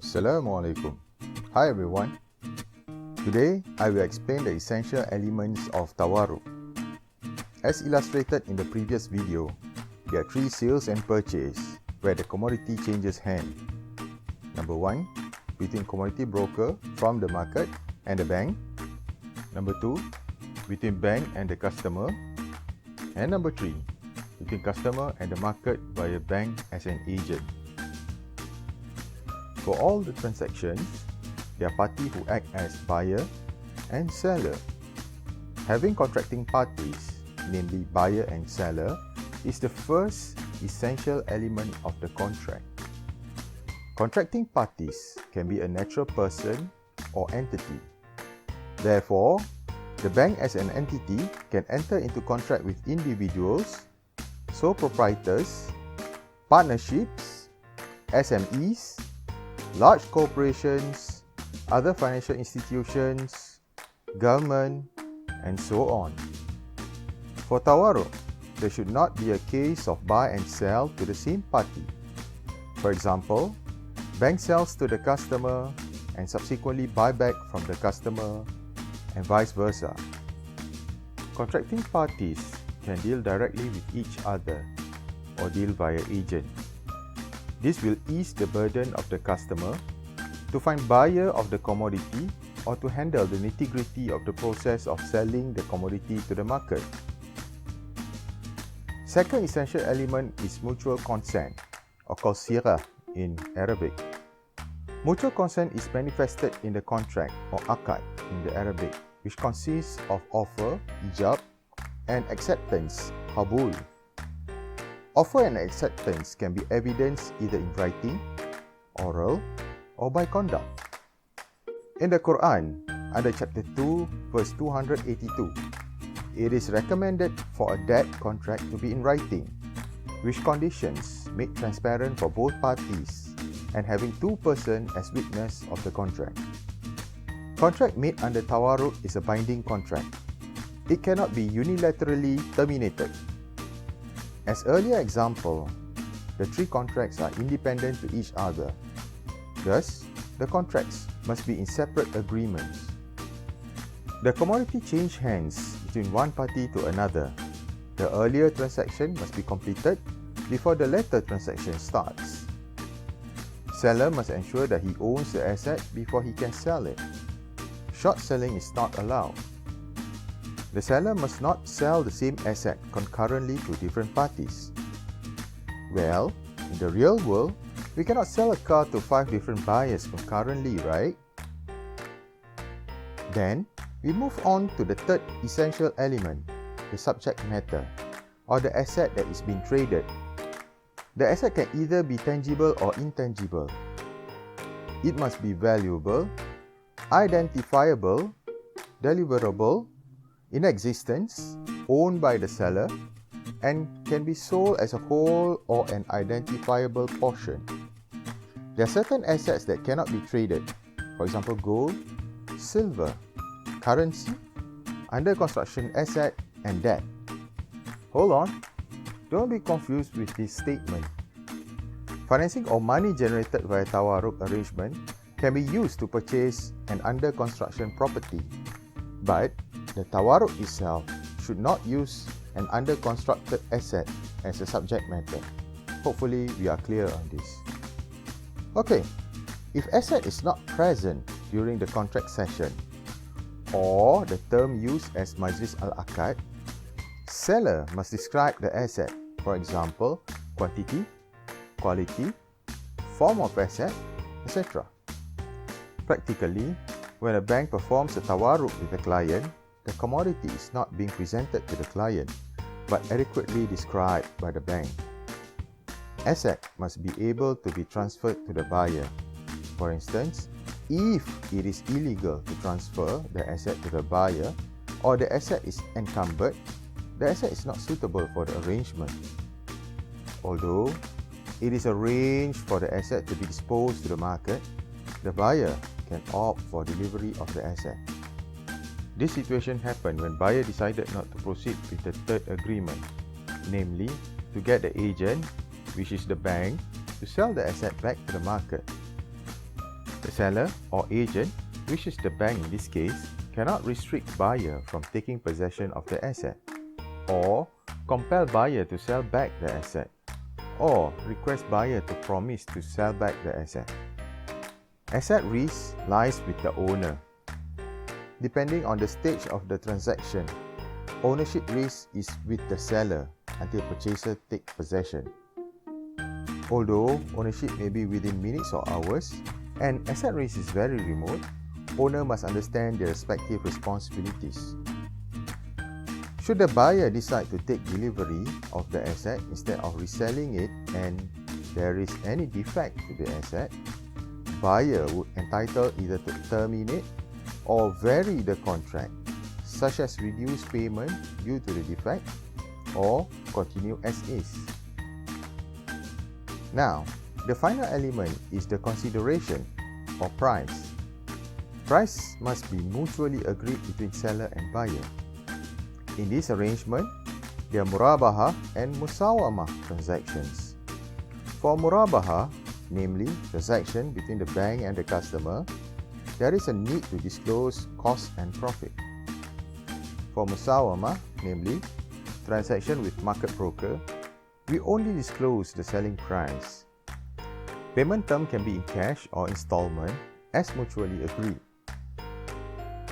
Assalamualaikum. Hi everyone. Today I will explain the essential elements of Tawarruq. As illustrated in the previous video, there are three sales and purchase where the commodity changes hand. Number 1, between commodity broker from the market and the bank. Number 2, between bank and the customer. And number 3, between customer and the market via bank as an agent. For all the transactions, there are parties who act as buyer and seller. Having contracting parties, namely buyer and seller, is the first essential element of the contract. Contracting parties can be a natural person or entity. Therefore, the bank as an entity can enter into contract with individuals, sole proprietors, partnerships, SMEs, large corporations, other financial institutions, government, and so on. For Tawarruq, there should not be a case of buy and sell to the same party. For example, bank sells to the customer and subsequently buy back from the customer and vice versa. Contracting parties can deal directly with each other or deal via agent. This will ease the burden of the customer to find buyer of the commodity or to handle the nitty-gritty of the process of selling the commodity to the market. Second essential element is mutual consent, or called sirah in Arabic. Mutual consent is manifested in the contract or akad in the Arabic, which consists of offer, ijab, and acceptance, qabul. Offer and acceptance can be evidenced either in writing, oral, or by conduct. In the Quran, under chapter 2, verse 282, it is recommended for a debt contract to be in writing, which conditions made transparent for both parties and having two persons as witness of the contract. Contract made under Tawarruq is a binding contract. It cannot be unilaterally terminated. As earlier example, the three contracts are independent to each other. Thus, the contracts must be in separate agreements. The commodity change hands between one party to another. The earlier transaction must be completed before the later transaction starts. Seller must ensure that he owns the asset before he can sell it. Short selling is not allowed. The seller must not sell the same asset concurrently to different parties. Well, in the real world, we cannot sell a car to 5 different buyers concurrently, right? Then, we move on to the third essential element, the subject matter, or the asset that is being traded. The asset can either be tangible or intangible. It must be valuable, identifiable, deliverable, in existence, owned by the seller, and can be sold as a whole or an identifiable portion. There are certain assets that cannot be traded, for example gold, silver, currency, under construction asset, and debt. Hold on, don't be confused with this statement. Financing or money generated via Tawarruq arrangement can be used to purchase an under construction property, but the Tawarruq itself should not use an under-constructed asset as a subject matter. Hopefully, we are clear on this. Okay, if asset is not present during the contract session or the term used as Majlis Al-Akad, seller must describe the asset, for example, quantity, quality, form of asset, etc. Practically, when a bank performs a Tawarruq with a client, the commodity is not being presented to the client, but adequately described by the bank. Asset must be able to be transferred to the buyer. For instance, if it is illegal to transfer the asset to the buyer or the asset is encumbered, the asset is not suitable for the arrangement. Although it is arranged for the asset to be disposed to the market, the buyer can opt for delivery of the asset. This situation happened when buyer decided not to proceed with the third agreement, namely to get the agent, which is the bank, to sell the asset back to the market. seller or agent, which is the bank in this case, cannot restrict buyer from taking possession of the asset, or compel buyer to sell back the asset, or request buyer to promise to sell back the asset. Asset risk lies with the owner. Depending on the stage of the transaction, ownership risk is with the seller until purchaser take possession. Although ownership may be within minutes or hours, and asset risk is very remote, owner must understand their respective responsibilities. Should the buyer decide to take delivery of the asset instead of reselling it and there is any defect to the asset, buyer would entitle either to terminate or vary the contract, such as reduce payment due to the defect or continue as is. Now, the final element is the consideration or price. Price must be mutually agreed between seller and buyer. In this arrangement, there are murabaha and musawamah transactions. For murabaha, namely transaction between the bank and the customer, there is a need to disclose cost and profit. For musawamah, namely transaction with market broker, we only disclose the selling price. Payment term can be in cash or installment as mutually agreed.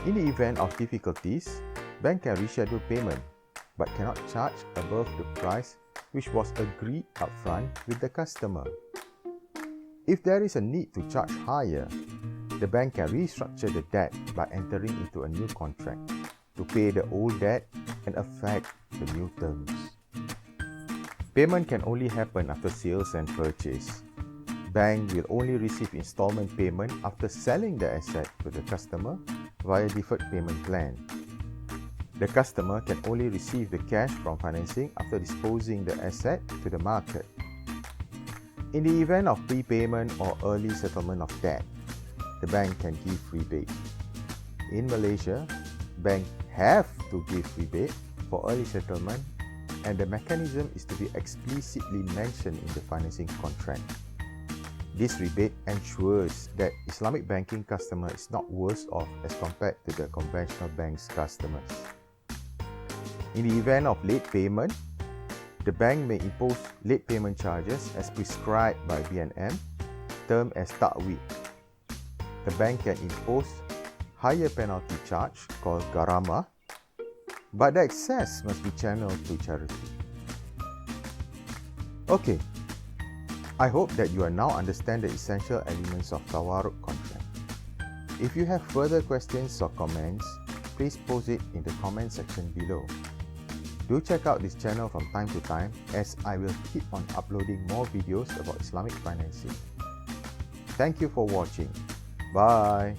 In the event of difficulties, bank can reschedule payment but cannot charge above the price which was agreed upfront with the customer. If there is a need to charge higher, the bank can restructure the debt by entering into a new contract to pay the old debt and affect the new terms. Payment can only happen after sales and purchase. Bank will only receive installment payment after selling the asset to the customer via deferred payment plan. The customer can only receive the cash from financing after disposing the asset to the market. In the event of prepayment or early settlement of debt, the bank can give rebate. In Malaysia, bank have to give rebate for early settlement, and the mechanism is to be explicitly mentioned in the financing contract. This rebate ensures that Islamic banking customer is not worse off as compared to the conventional bank's customers. In the event of late payment, the bank may impose late payment charges as prescribed by BNM, termed as ta'wid. The bank can impose higher penalty charge called garama, but the excess must be channeled to charity. Okay, I hope that you are now understand the essential elements of Tawarruq contract. If you have further questions or comments, please post it in the comment section below. Do check out this channel from time to time as I will keep on uploading more videos about Islamic financing. Thank you for watching. Bye.